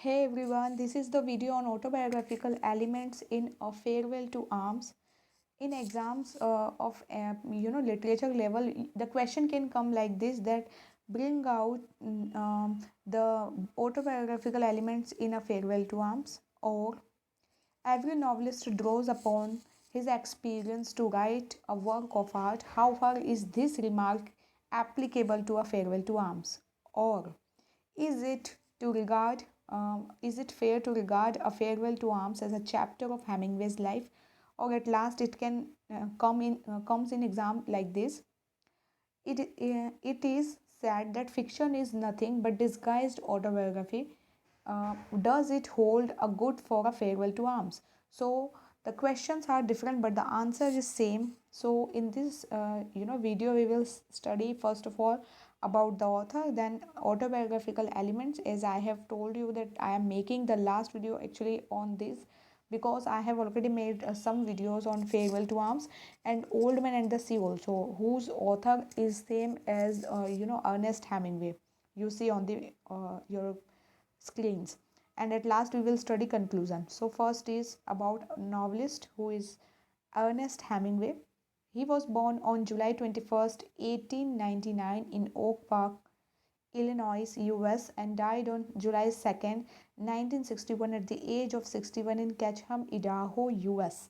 Hey everyone, this is the video on autobiographical elements in A Farewell to Arms. In exams of literature level, the question can come like this: that bring out the autobiographical elements in A Farewell to Arms, or every novelist draws upon his experience to write a work of art. How far is this remark applicable to A Farewell to Arms? Or is it to regard is it fair to regard A Farewell to Arms as a chapter of Hemingway's life, or at last it can comes in exam like this? It is said that fiction is nothing but disguised autobiography. Does it hold a good for A Farewell to Arms? So the questions are different, but the answer is same. So in this video, we will study first of all about the author, then autobiographical elements. As I have told you that I am making the last video actually on this, because I have already made some videos on Farewell to Arms and Old Man and the Sea also, whose author is same as Ernest Hemingway. You see on the your screens. And at last we will study conclusion. So first is about a novelist who is Ernest Hemingway. He was born on July 21st, 1899 in Oak Park, Illinois, US, and died on July 2nd, 1961 at the age of 61 in Ketchum, Idaho, US.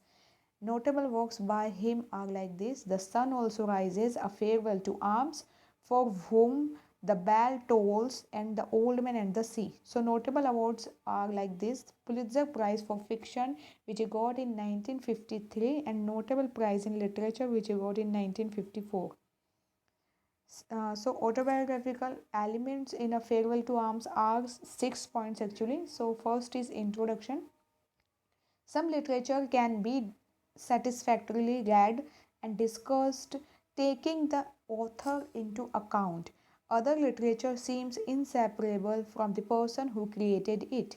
Notable works by him are like this: The Sun Also Rises, A Farewell to Arms, For Whom the Bell Tolls, and The Old Man and the Sea. So, notable awards are like this: Pulitzer Prize for Fiction, which he got in 1953, and Notable Prize in Literature, which he got in 1954. So autobiographical elements in A Farewell to Arms are 6 points actually. So first is introduction. Some literature can be satisfactorily read and discussed, taking the author into account. Other literature seems inseparable from the person who created it.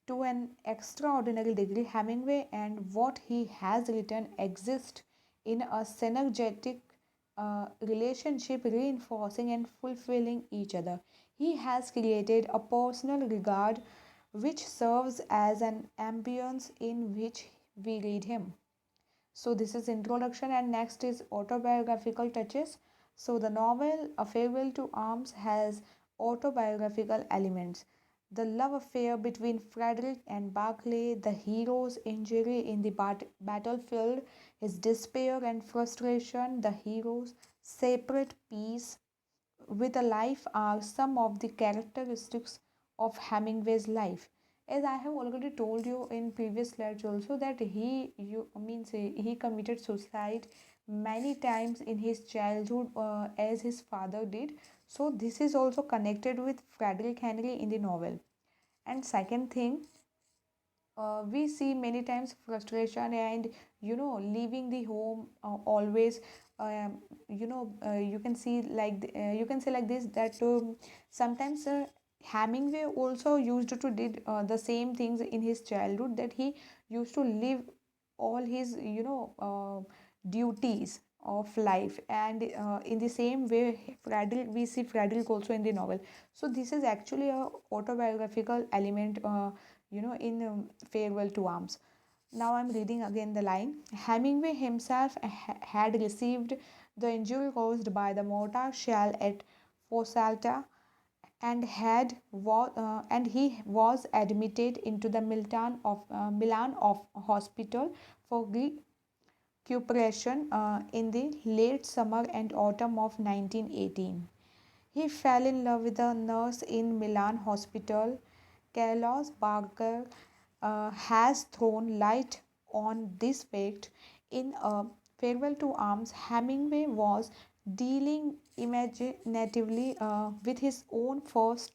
To an extraordinary degree, Hemingway and what he has written exist in a synergetic relationship, reinforcing and fulfilling each other. He has created a personal regard which serves as an ambience in which we read him. So this is introduction, and next is autobiographical touches. So the novel A Farewell to Arms has autobiographical elements. The love affair between Frederick and Barclay, the hero's injury in the battlefield, his despair and frustration, the hero's separate peace with a life are some of the characteristics of Hemingway's life. As I have already told you in previous slides also, that he committed suicide many times in his childhood, as his father did. So this is also connected with Frederick Henry in the novel. And second thing, we see many times frustration and leaving the home always. You can see like you can say like this, that sometimes Hemingway also used to did the same things in his childhood, that he used to live all his duties of life. And in the same way, Frederick, we see Frederick also in the novel. So this is actually a autobiographical element in Farewell to Arms. Now I'm reading again the line. Hemingway himself had received the injury caused by the mortar shell at Fossalta, and he was admitted into the Milan of hospital for recuperation in the late summer and autumn of 1918. He fell in love with a nurse in Milan hospital. Carlos Barker has thrown light on this fact. In A Farewell to Arms, Hemingway was dealing imaginatively with his own first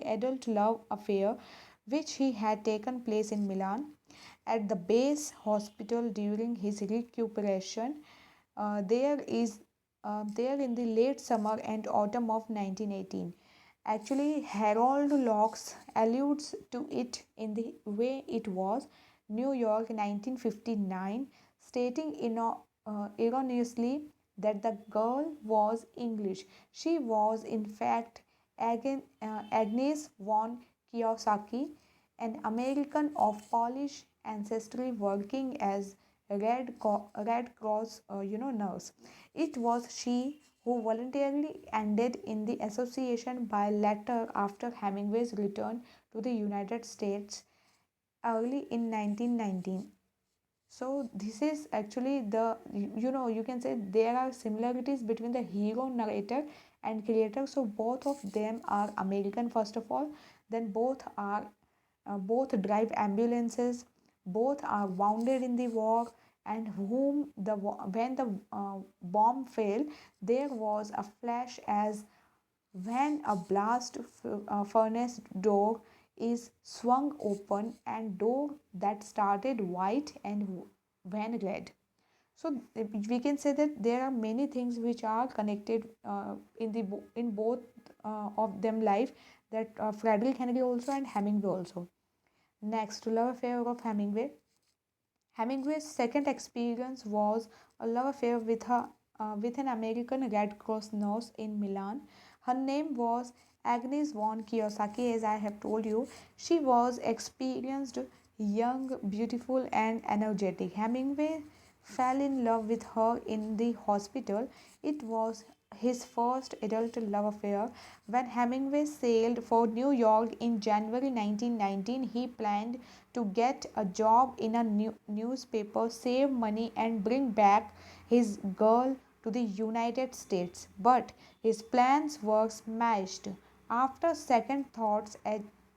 adult love affair, which he had taken place in Milan at the base hospital during his recuperation. There in the late summer and autumn of 1918. Actually, Harold Locks alludes to it in The Way It Was, New York, 1959, stating ironically that the girl was English. She was, in fact, Agnes von Kiyosaki, an American of Polish ancestry working as Red Cross, nurse. It was she who voluntarily ended in the association by letter after Hemingway's return to the United States early in 1919. So this is actually you can say there are similarities between the hero, narrator and creator. So both of them are American first of all, then both drive ambulances, both are wounded in the war, and when the bomb fell, there was a flash as when a furnace door is swung open and door that started white and when red. So we can say that there are many things which are connected in both of them life, that Frederick Henry also and Hemingway also. Next, love affair of Hemingway. Hemingway's second experience was a love affair with an American Red Cross nurse in Milan. Her name was Agnes von Kiyosaki, as I have told you. She was experienced, young, beautiful, and energetic. Hemingway fell in love with her in the hospital. It was his first adult love affair. When Hemingway sailed for New York in January 1919, he planned to get a job in a newspaper, save money, and bring back his girl to the United States. But his plans were smashed. After second thoughts,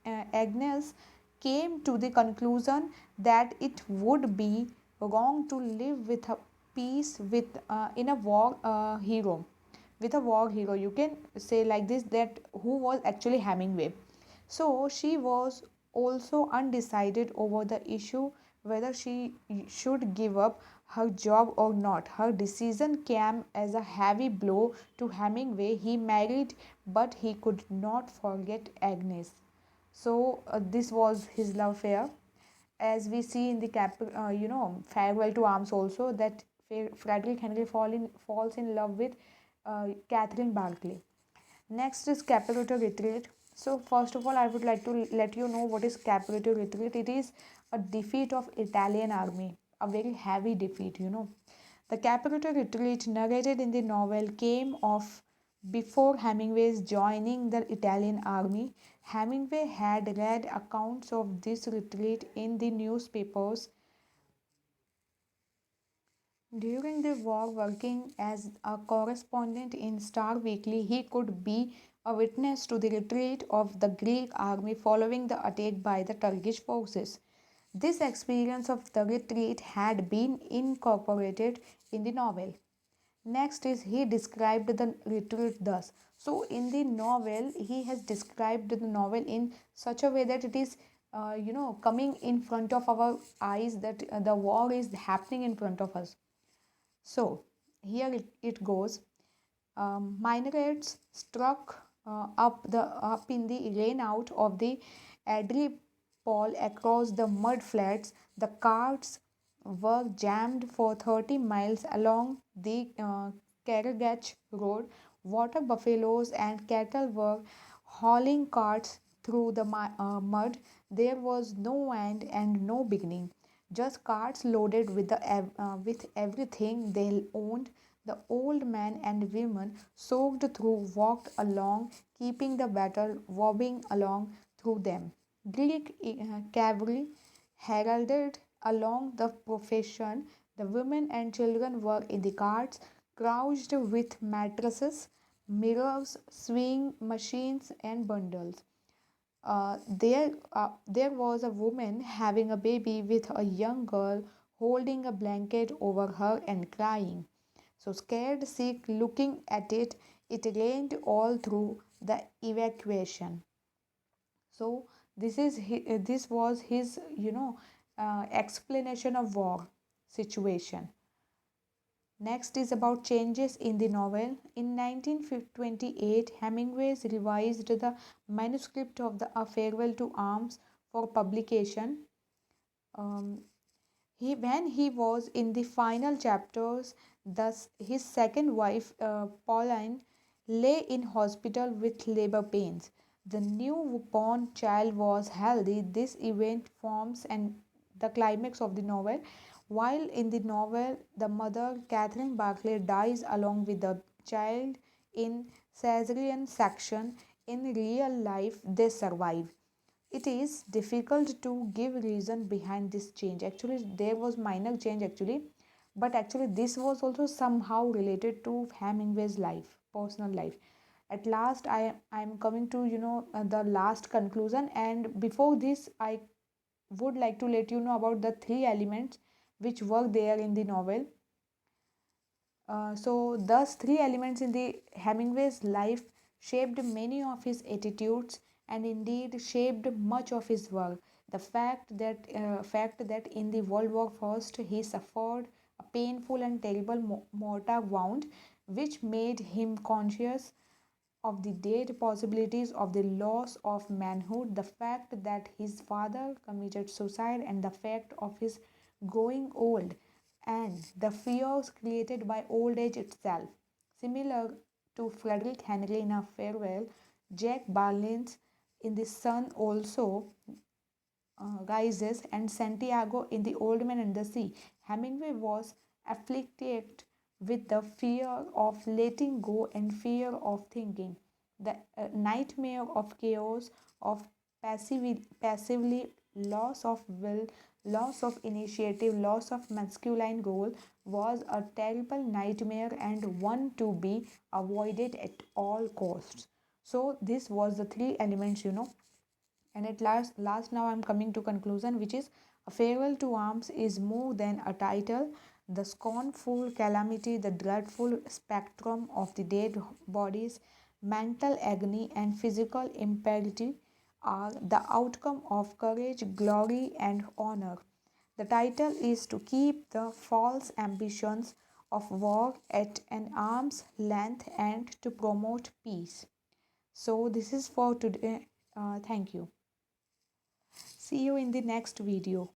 Agnes came to the conclusion that it would be wrong to live with a peace in a war hero with a war hero, you can say like this, that who was actually Hemingway. So she was also undecided over the issue whether she should give up her job or not. Her decision came as a heavy blow to Hemingway. He married, but he could not forget Agnes. So this was his love affair, as we see in the farewell to arms also, that Frederick Henry falls in love with Catherine Barclay. Next is Caputo retreat. So first of all, I would like to let you know what is Caputo retreat. It is a defeat of Italian army, a very heavy defeat. The Caputo retreat narrated in the novel came off before Hemingway's joining the Italian army. Hemingway had read accounts of this retreat in the newspapers during the war. Working as a correspondent in Star Weekly, he could be a witness to the retreat of the Greek army following the attack by the Turkish forces. This experience of the retreat had been incorporated in the novel. Next is he described the retreat thus. So in the novel, he has described the novel in such a way that it is, coming in front of our eyes, that the war is happening in front of us. So here it goes. Minarets struck up in the rain out of the Adriepol across the mud flats. The carts were jammed for 30 miles along the Karagach Road. Water buffaloes and cattle were hauling carts through the mud. There was no end and no beginning. Just carts loaded with everything they owned. The old men and women, soaked through, walked along, keeping the battle wobbling along through them. Greek cavalry heralded along the procession. The women and children were in the carts, crouched with mattresses, mirrors, sewing machines, and bundles. There was a woman having a baby with a young girl holding a blanket over her and crying. So scared, sick, looking at it, it rained all through the evacuation. So this was his explanation of war situation. Next is about changes in the novel. In 1928, Hemingway revised the manuscript of the A Farewell to Arms for publication. Um, when he was in the final chapters, thus his second wife, Pauline, lay in hospital with labor pains. The newborn child was healthy. This event forms and the climax of the novel. While in the novel, the mother, Catherine Barclay, dies along with the child in cesarean section. In real life, they survive. It is difficult to give reason behind this change. Actually, there was minor change actually, but actually this was also somehow related to Hemingway's life, personal life. At last, I'm coming to the last conclusion, and before this, I would like to let you know about the three elements which were there in the novel. So, thus, three elements in the Hemingway's life shaped many of his attitudes and indeed shaped much of his work. The fact that in the World War First he suffered a painful and terrible mortar wound, which made him conscious of the dead possibilities of the loss of manhood, the fact that his father committed suicide, and the fact of his growing old, and the fears created by old age itself. Similar to Frederick Henry in A Farewell, Jack Barnes in The Sun also rises, and Santiago in The Old Man and the Sea. Hemingway was afflicted with the fear of letting go and fear of thinking. The nightmare of chaos, of passively loss of will, loss of initiative, loss of masculine goal was a terrible nightmare and one to be avoided at all costs. So this was the three elements. And at last now I'm coming to conclusion, which is A Farewell to Arms is more than a title. The scornful calamity, the dreadful spectrum of the dead bodies, mental agony, and physical imperative are the outcome of courage, glory, and honor. The title is to keep the false ambitions of war at an arm's length and to promote peace. So, this is for today. Thank you. See you in the next video.